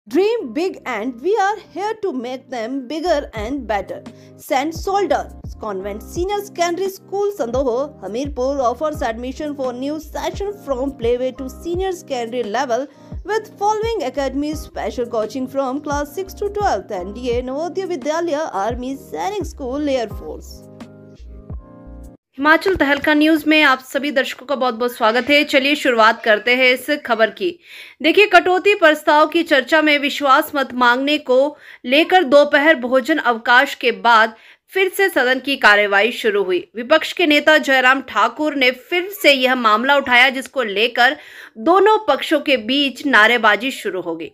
Dream big and we are here to make them bigger and better. St. Solders Convent Senior Secondary School Sandoho, Hamirpur offers admission for new session from playway to senior secondary level with following academies: special coaching from class 6 to 12th, NDA, Navodaya Vidyalaya, Army, Sainik School, Air Force. Himachal तहलका news में आप सभी दर्शकों का बहुत बहुत स्वागत है। चलिए शुरुआत करते हैं इस खबर की। देखिए, कटौती प्रस्ताव की चर्चा में विश्वास मत मांगने को लेकर दोपहर भोजन अवकाश के बाद फिर से सदन की कार्यवाही शुरू हुई। विपक्ष के नेता जयराम ठाकुर ने फिर से यह मामला उठाया, जिसको लेकर दोनों पक्षों के बीच नारेबाजी शुरू हो गई।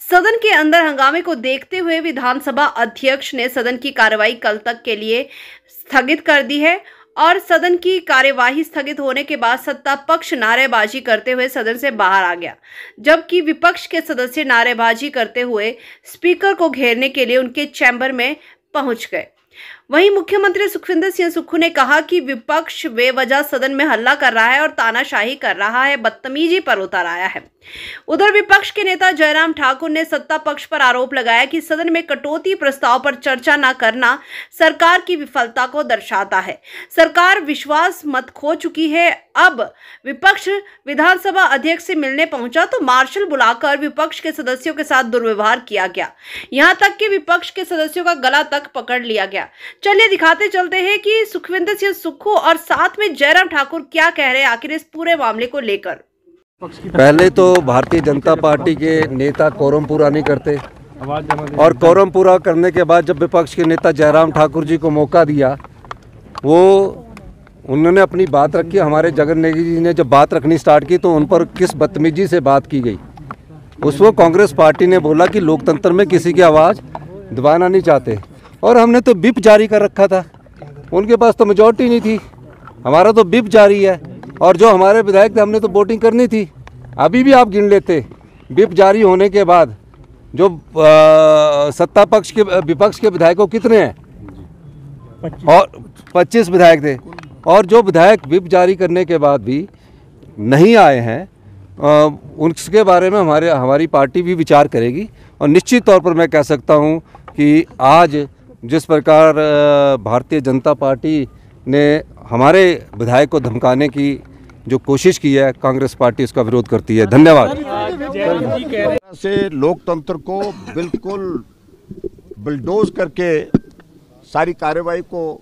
सदन के अंदर हंगामे को देखते हुए विधानसभा अध्यक्ष ने सदन की कार्यवाही कल तक के लिए स्थगित कर दी है और सदन की कार्यवाही स्थगित होने के बाद सत्ता पक्ष नारेबाजी करते हुए सदन से बाहर आ गया, जबकि विपक्ष के सदस्य नारेबाजी करते हुए स्पीकर को घेरने के लिए उनके चैम्बर में पहुंच गए। वहीं मुख्यमंत्री सुखविंदर सिंह सुक्खू ने कहा कि विपक्ष बेवजह सदन में हल्ला कर रहा है और तानाशाही कर रहा है, बदतमीजी पर उतर आया है। उधर विपक्ष के नेता जयराम ठाकुर ने सत्ता पक्ष पर आरोप लगाया कि सदन में कटौती प्रस्ताव पर चर्चा न करना सरकार की विफलता को दर्शाता है। सरकार विश्वास मत खो चुकी है। अब विपक्ष विधानसभा अध्यक्ष से मिलने पहुंचा तो मार्शल बुलाकर विपक्ष के सदस्यों के साथ दुर्व्यवहार किया गया, यहां तक कि विपक्ष के सदस्यों का गला तक पकड़ लिया गया। चलिए दिखाते चलते हैं कि सुखविंदर सिंह सुक्खू और साथ में जयराम ठाकुर क्या कह रहे हैं आखिर इस पूरे मामले को लेकर। पहले तो भारतीय जनता पार्टी के नेता कोरम पूरा नहीं करते और कोरम पूरा करने के बाद जब विपक्ष के नेता जयराम ठाकुर जी को मौका दिया, उन्होंने अपनी बात रखी। हमारे जगन नेगी जी ने जब बात रखनी स्टार्ट की तो उन पर किस बदतमीजी से बात की गई। उस वक्त कांग्रेस पार्टी ने बोला कि लोकतंत्र में किसी की आवाज़ दबाना नहीं चाहते और हमने तो विप जारी कर रखा था। उनके पास तो मेजॉरिटी नहीं थी, हमारा तो विप जारी है और जो हमारे विधायक थे हमने तो वोटिंग करनी थी। अभी भी आप गिन लेते, विप जारी होने के बाद जो सत्ता पक्ष के विपक्ष के विधायकों कितने हैं, और 25 विधायक थे, और जो विधायक विप जारी करने के बाद भी नहीं आए हैं उसके बारे में हमारी पार्टी भी विचार करेगी। और निश्चित तौर पर मैं कह सकता हूं कि आज जिस प्रकार भारतीय जनता पार्टी ने हमारे विधायक को धमकाने की जो कोशिश की है, कांग्रेस पार्टी उसका विरोध करती है। धन्यवाद। से लोकतंत्र को बिल्कुल बुलडोज करके सारी कार्यवाही को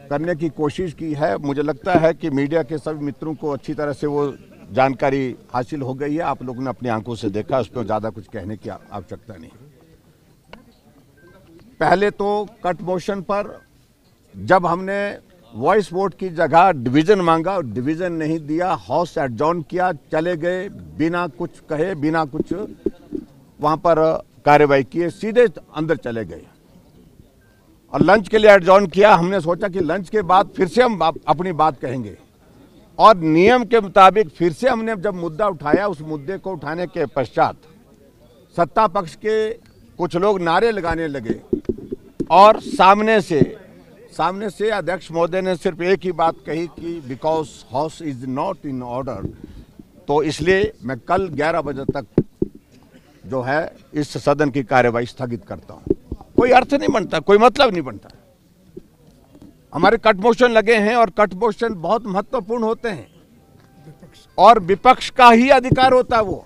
करने की कोशिश की है। मुझे लगता है कि मीडिया के सभी मित्रों को अच्छी तरह से वो जानकारी हासिल हो गई है। आप लोगों ने अपनी आंखों से देखा, उस पर ज़्यादा कुछ कहने की आवश्यकता नहीं। पहले तो कट मोशन पर जब हमने वॉइस वोट की जगह डिवीजन मांगा और डिवीजन नहीं दिया, हाउस एडजॉर्न किया, चले गए बिना कुछ कहे, बिना कुछ वहां पर कार्यवाही किए, सीधे अंदर चले गए और लंच के लिए एडजॉर्न किया। हमने सोचा कि लंच के बाद फिर से हम अपनी बात कहेंगे और नियम के मुताबिक फिर से हमने जब मुद्दा उठाया, उस मुद्दे को उठाने के पश्चात सत्ता पक्ष के कुछ लोग नारे लगाने लगे और सामने से अध्यक्ष महोदय ने सिर्फ एक ही बात कही कि because house is not in order, तो इसलिए मैं कल 11 बजे तक जो है इस सदन की कार्यवाही स्थगित करता हूं। कोई अर्थ नहीं बनता, कोई मतलब नहीं बनता। हमारे कट मोशन लगे हैं और कट मोशन बहुत महत्वपूर्ण होते हैं और विपक्ष का ही अधिकार होता है वो,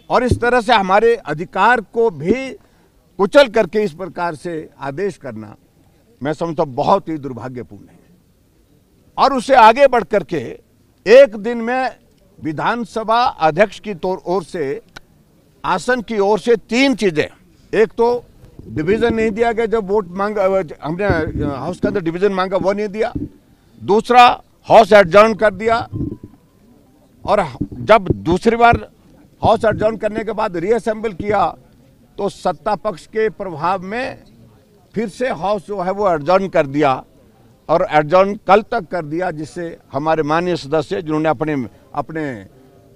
और इस तरह से हमारे अधिकार को भी कुचल करके इस प्रकार से आदेश करना मैं समझता हूं बहुत ही दुर्भाग्यपूर्ण है। और उससे आगे बढ़ करके एक दिन में विधानसभा अध्यक्ष की ओर से, आसन की ओर से 3 चीजें। एक तो डिवीजन नहीं दिया गया, जब वोट मांगा हमने हाउस के अंदर डिवीजन मांगा वो नहीं दिया। दूसरा, हाउस एडजॉर्न कर दिया और जब दूसरी बार हाउस एडजॉर्न करने के बाद रीअसेंबल किया तो सत्ता पक्ष के प्रभाव में फिर से हाउस जो है वो एडजॉर्न कर दिया और एडजॉर्न कल तक कर दिया, जिससे हमारे माननीय सदस्य जिन्होंने अपने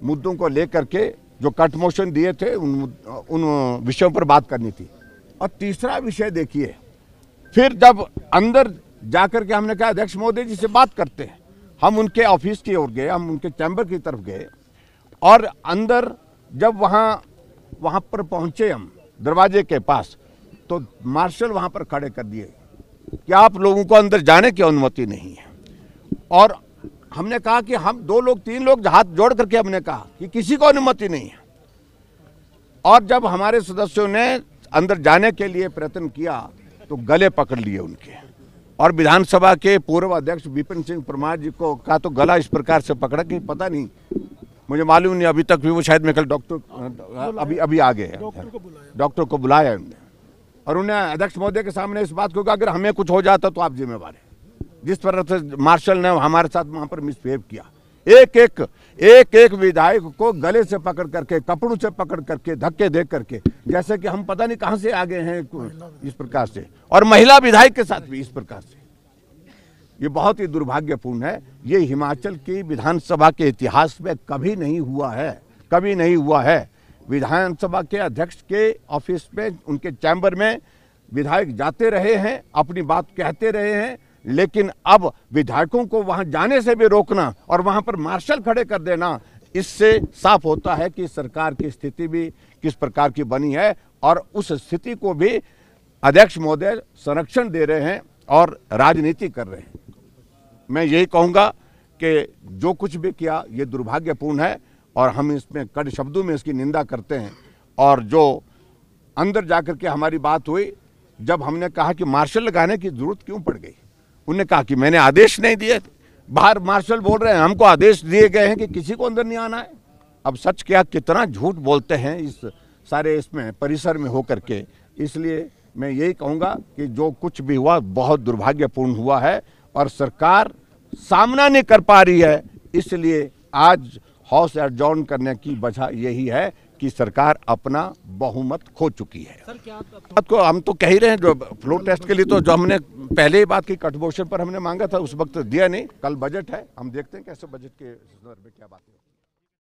मुद्दों को लेकर के जो कट मोशन दिए थे उन विषयों पर बात करनी थी। और तीसरा विषय देखिए, फिर जब अंदर जाकर के हमने कहा अध्यक्ष महोदय जी से बात करते हैं, हम उनके ऑफिस की ओर गए, हम उनके चैम्बर की तरफ गए और अंदर जब वहाँ वहाँ पर पहुँचे हम दरवाजे के पास, तो मार्शल वहाँ पर खड़े कर दिए कि आप लोगों को अंदर जाने की अनुमति नहीं है। और हमने कहा कि हम 2 लोग 3 लोग हाथ जोड़ करके हमने कहा कि किसी को अनुमति नहीं है। और जब हमारे सदस्यों ने अंदर जाने के लिए प्रयत्न किया तो गले पकड़ लिए उनके, और विधानसभा के पूर्व अध्यक्ष विपिन सिंह परमार जी को का तो गला इस प्रकार से पकड़ा कि पता नहीं, मुझे मालूम नहीं अभी तक भी, वो शायद में कल डॉक्टर अभी आ गए हैं, डॉक्टर को बुलाया उन्होंने, और उन्हें अध्यक्ष महोदय के सामने इस बात को कहा अगर हमें कुछ हो जाता तो आप जिम्मेवार हैं। जिस तरह से मार्शल ने हमारे साथ वहां पर मिसबिहेव किया, एक विधायक को गले से पकड़ करके, कपड़ों से पकड़ करके, धक्के दे करके, जैसे कि हम पता नहीं कहां से आ गए हैं इस प्रकार से, और महिला विधायक के साथ भी इस प्रकार से। ये बहुत ही दुर्भाग्यपूर्ण है। ये हिमाचल की विधानसभा के इतिहास में कभी नहीं हुआ है, कभी नहीं हुआ है। विधानसभा के अध्यक्ष के ऑफिस में, उनके चैम्बर में विधायक जाते रहे हैं, अपनी बात कहते रहे हैं, लेकिन अब विधायकों को वहां जाने से भी रोकना और वहां पर मार्शल खड़े कर देना, इससे साफ होता है कि सरकार की स्थिति भी किस प्रकार की बनी है, और उस स्थिति को भी अध्यक्ष महोदय संरक्षण दे रहे हैं और राजनीति कर रहे हैं। मैं यही कहूंगा कि जो कुछ भी किया ये दुर्भाग्यपूर्ण है, और हम इसमें कड़े शब्दों में इसकी निंदा करते हैं। और जो अंदर जाकर के हमारी बात हुई, जब हमने कहा कि मार्शल लगाने की जरूरत क्यों पड़ गई, उन्होंने कहा कि मैंने आदेश नहीं दिए। बाहर मार्शल बोल रहे हैं हमको आदेश दिए गए हैं कि किसी को अंदर नहीं आना है। अब सच क्या, कितना झूठ बोलते हैं इस सारे इसमें परिसर में होकर के। इसलिए मैं यही कहूँगा कि जो कुछ भी हुआ बहुत दुर्भाग्यपूर्ण हुआ है, और सरकार सामना नहीं कर पा रही है। इसलिए आज हाउस एडजॉर्न करने की वजह यही है कि सरकार अपना बहुमत खो चुकी है। सर क्या बात को हम तो कह ही रहे हैं, जो फ्लोर टेस्ट के लिए तो जो हमने पहले ही बात की, कट मोशन पर हमने मांगा था, उस वक्त दिया नहीं। कल बजट है, हम देखते हैं कैसे बजट के संदर्भ में क्या बात है।